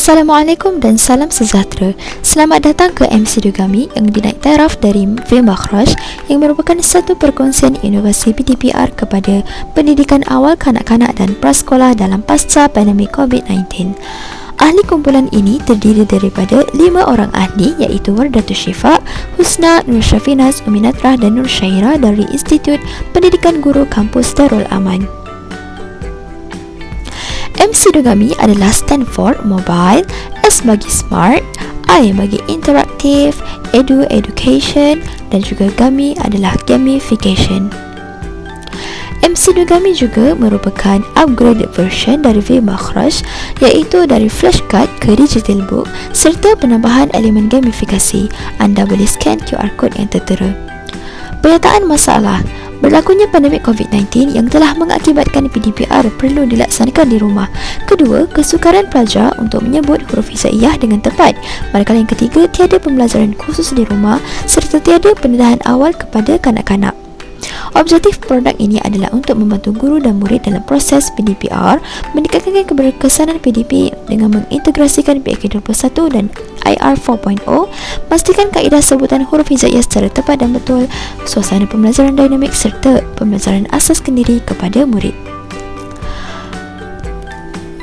Assalamualaikum dan salam sejahtera. Selamat datang ke MC Dugami yang dinaik taraf dari V Makhraj yang merupakan satu perkongsian inovasi PDPR kepada pendidikan awal kanak-kanak dan prasekolah dalam pasca pandemik COVID-19. Ahli kumpulan ini terdiri daripada 5 orang ahli iaitu Wardatul Syifa, Husna, Nur Syafinas, Uminatrah dan Nur Syairah dari Institut Pendidikan Guru Kampus Darul Aman. MC Dugami adalah stand for Mobile, S bagi Smart, I bagi Interaktif, Education dan juga Gami adalah Gamification. MC Dugami juga merupakan upgraded version dari V Makhraj iaitu dari flashcard ke digital book serta penambahan elemen gamifikasi. Anda boleh scan QR code yang tertera. Penyataan masalah: berlakunya pandemik COVID-19 yang telah mengakibatkan PDPR perlu dilaksanakan di rumah. Kedua, kesukaran pelajar untuk menyebut huruf hijaiyah dengan tepat. Manakala yang ketiga, tiada pembelajaran khusus di rumah serta tiada pendedahan awal kepada kanak-kanak. Objektif produk ini adalah untuk membantu guru dan murid dalam proses PDPR, meningkatkan keberkesanan PDP dengan mengintegrasikan PAK21 dan IR 4.0, pastikan kaedah sebutan huruf hijaiyah secara tepat dan betul, suasana pembelajaran dinamik serta pembelajaran asas kendiri kepada murid.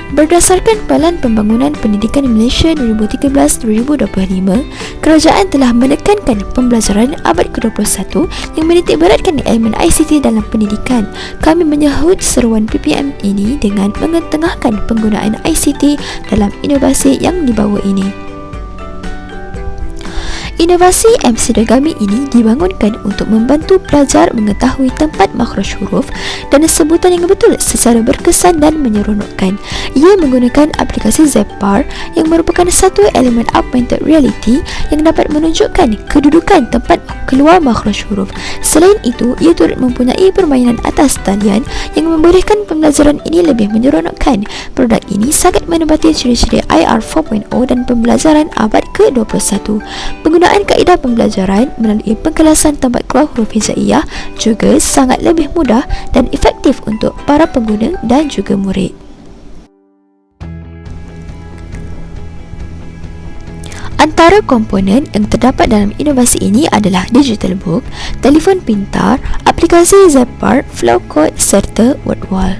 Berdasarkan Pelan Pembangunan Pendidikan Malaysia 2013-2025, kerajaan telah menekankan pembelajaran abad ke-21 yang menitik beratkan elemen ICT dalam pendidikan. Kami menyahut seruan PPM ini dengan mengetengahkan penggunaan ICT dalam inovasi yang dibawa ini. Inovasi MC Dugami ini dibangunkan untuk membantu pelajar mengetahui tempat makhraj huruf dan sebutan yang betul secara berkesan dan menyeronokkan. Ia menggunakan aplikasi Zeppar yang merupakan satu elemen augmented reality yang dapat menunjukkan kedudukan tempat keluar makhraj huruf. Selain itu, ia turut mempunyai permainan atas talian yang membolehkan pembelajaran ini lebih menyeronokkan. Produk ini sangat menempati ciri-ciri IR 4.0 dan pembelajaran abad ke-21. Penggunaan kaedah pembelajaran melalui pengkelasan tempat keluar huruf hijaiyah juga sangat lebih mudah dan efektif untuk para pengguna dan juga murid. Antara komponen yang terdapat dalam inovasi ini adalah digital book, telefon pintar, aplikasi Zeppar, Flowcode serta WordWall.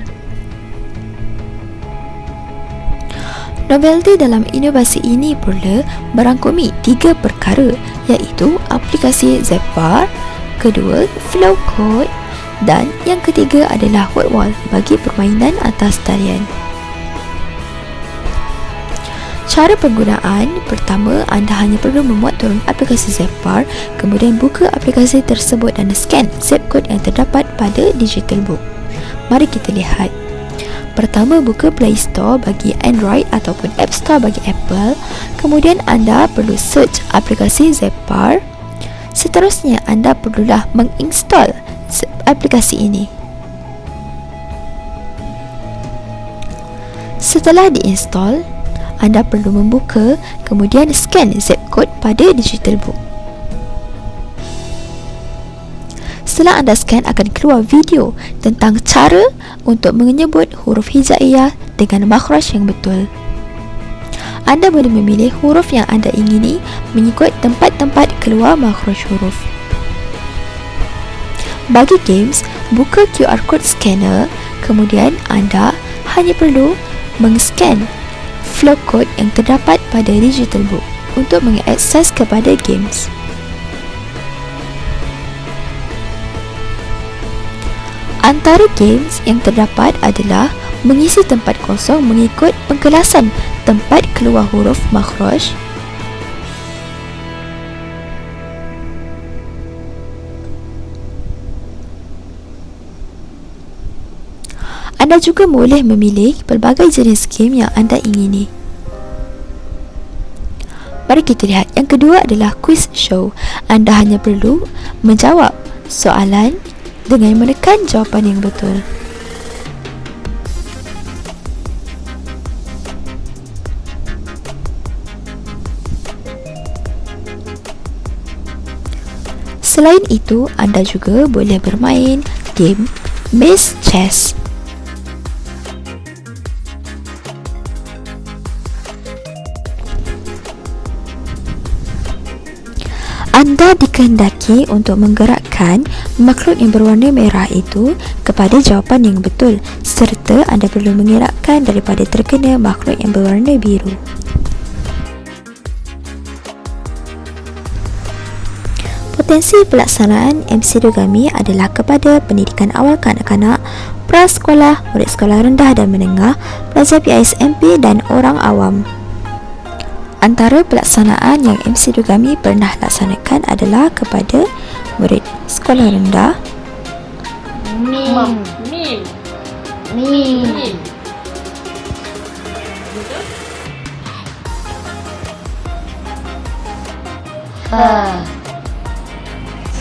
Novelty dalam inovasi ini pula merangkumi 3 perkara iaitu aplikasi Zeppar, kedua Flowcode dan yang ketiga adalah WordWall bagi permainan atas talian. Cara penggunaan: pertama, anda hanya perlu memuat turun aplikasi Zeppar, kemudian buka aplikasi tersebut dan scan zip code yang terdapat pada digital book. Mari kita lihat. Pertama, buka Play Store bagi Android ataupun App Store bagi Apple. Kemudian anda perlu search aplikasi Zeppar. Seterusnya, anda perlulah menginstall aplikasi ini. Setelah diinstal, anda perlu membuka kemudian scan zip code pada digital book. Setelah anda scan, akan keluar video tentang cara untuk menyebut huruf hijaiyah dengan makhraj yang betul. Anda boleh memilih huruf yang anda ingini mengikut tempat-tempat keluar makhraj huruf. Bagi games, buka QR code scanner, kemudian anda hanya perlu meng-scan Flowcode yang terdapat pada digital book untuk mengakses kepada games. Antara games yang terdapat adalah mengisi tempat kosong mengikut pengkelasan tempat keluar huruf makhraj, anda juga boleh memilih pelbagai jenis game yang anda ingini. Mari kita lihat. Yang kedua adalah quiz show. Anda hanya perlu menjawab soalan dengan menekan jawapan yang betul. Selain itu, anda juga boleh bermain game Miss Chess. Anda dikehendaki untuk menggerakkan makhluk yang berwarna merah itu kepada jawapan yang betul, serta anda perlu mengelakkan daripada terkena makhluk yang berwarna biru. Potensi pelaksanaan MCQ kami adalah kepada pendidikan awal kanak-kanak, prasekolah, murid sekolah rendah dan menengah, pelajar PISMP dan orang awam. Antara pelaksanaan yang MCQ kami pernah laksanakan adalah kepada murid sekolah rendah, Mim.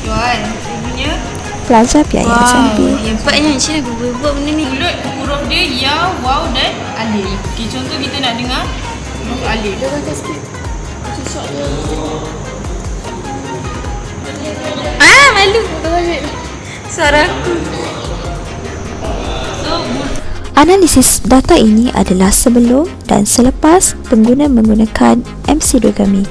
Tuan, ibunya. pelajar PISMP. Hebatnya Encik nak buat benda ni. Mulut huruf dia ya, waw dan alif. Okay, contoh kita nak dengar huruf alif. Malu. Suara aku. So, Analisis data ini adalah sebelum dan selepas pengguna menggunakan MCQ kami.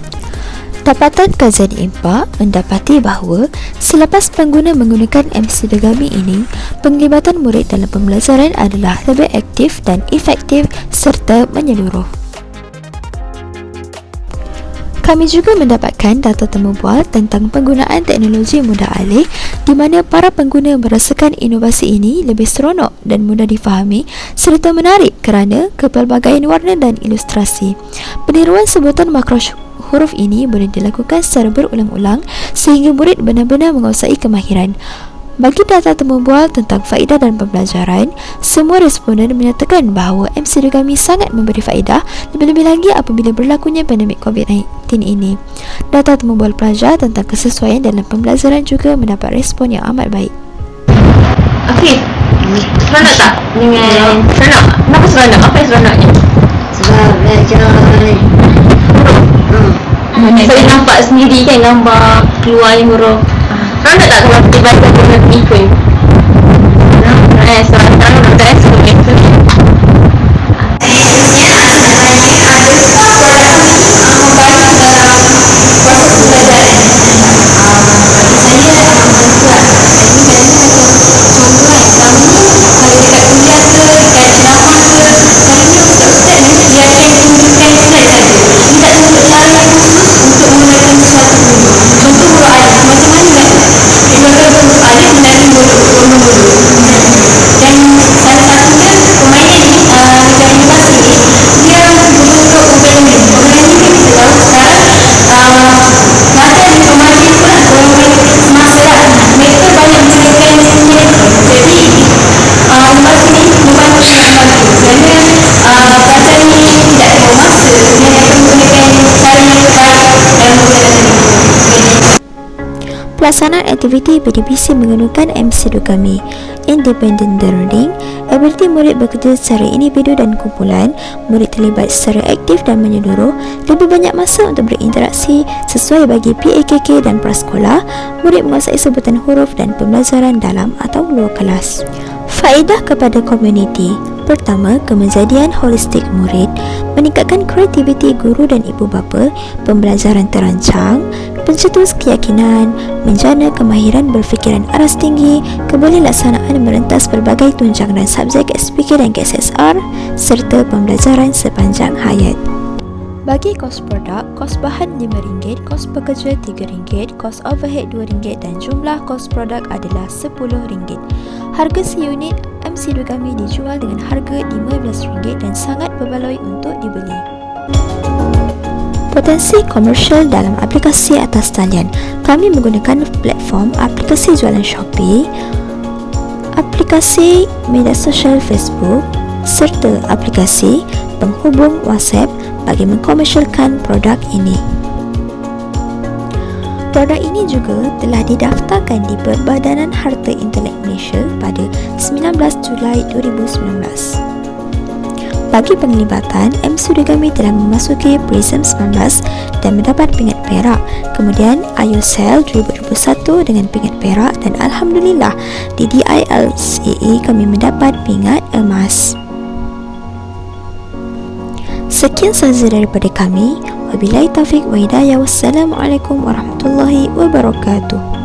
Dapatan kajian impak mendapati bahawa selepas pengguna menggunakan MCQ kami ini, penglibatan murid dalam pembelajaran adalah lebih aktif dan efektif serta menyeluruh. Kami juga mendapatkan data temu bual tentang penggunaan teknologi mudah alih di mana para pengguna merasakan inovasi ini lebih seronok dan mudah difahami serta menarik kerana kepelbagaian warna dan ilustrasi. Peniruan sebutan makro huruf ini boleh dilakukan secara berulang-ulang sehingga murid benar-benar menguasai kemahiran. Bagi data temu bual tentang faedah dan pembelajaran, semua responden menyatakan bahawa MCQ kami sangat memberi faedah, lebih-lebih lagi apabila berlakunya pandemik COVID-19 ini. Data temu bual pelajar tentang kesesuaian dalam pembelajaran juga mendapat respon yang amat baik. Okey. Seronok tak dengan seronok? Kenapa seronok? Apa yang seronoknya? Sebab belajar Saya nampak sendiri kan gambar keluarnya huruf. Seronok tak kalau kita baca huruf ikut? Seronok tak Pelaksanaan aktiviti BDPC menggunakan MCQ kami. Independent learning, abiliti murid bekerja secara individu dan kumpulan, murid terlibat secara aktif dan menyeluruh, lebih banyak masa untuk berinteraksi sesuai bagi PAKK dan prasekolah, murid menguasai sebutan huruf dan pembelajaran dalam atau luar kelas. Faedah kepada komuniti. Pertama, kemenjadian holistik murid, meningkatkan kreativiti guru dan ibu bapa, pembelajaran terancang, pencetus keyakinan, menjana kemahiran berfikiran aras tinggi, kebolehtlaksanaan merentas pelbagai tunjang dan subjek SPK dan KSSR, serta pembelajaran sepanjang hayat. Bagi kos produk, kos bahan RM5, kos pekerja RM3, kos overhead RM2 dan jumlah kos produk adalah RM10. Harga seunit MCQ kami dijual dengan harga RM15 dan sangat berbaloi untuk dibeli. Potensi komersial dalam aplikasi atas talian. Kami menggunakan platform aplikasi jualan Shopee, aplikasi media sosial Facebook serta aplikasi penghubung WhatsApp bagi mengkomersialkan produk ini. Produk ini juga telah didaftarkan di Perbadanan Harta Intelek Malaysia pada 19 Julai 2019. Bagi penglibatan, MCQ kami telah memasuki Prism 19 dan mendapat pingat perak. Kemudian IOCL 2021 dengan pingat perak dan Alhamdulillah di DILCA kami mendapat pingat emas. Sekian sahaja daripada kami. Wabillahi taufiq wa hidayah. Wassalamualaikum warahmatullahi wabarakatuh.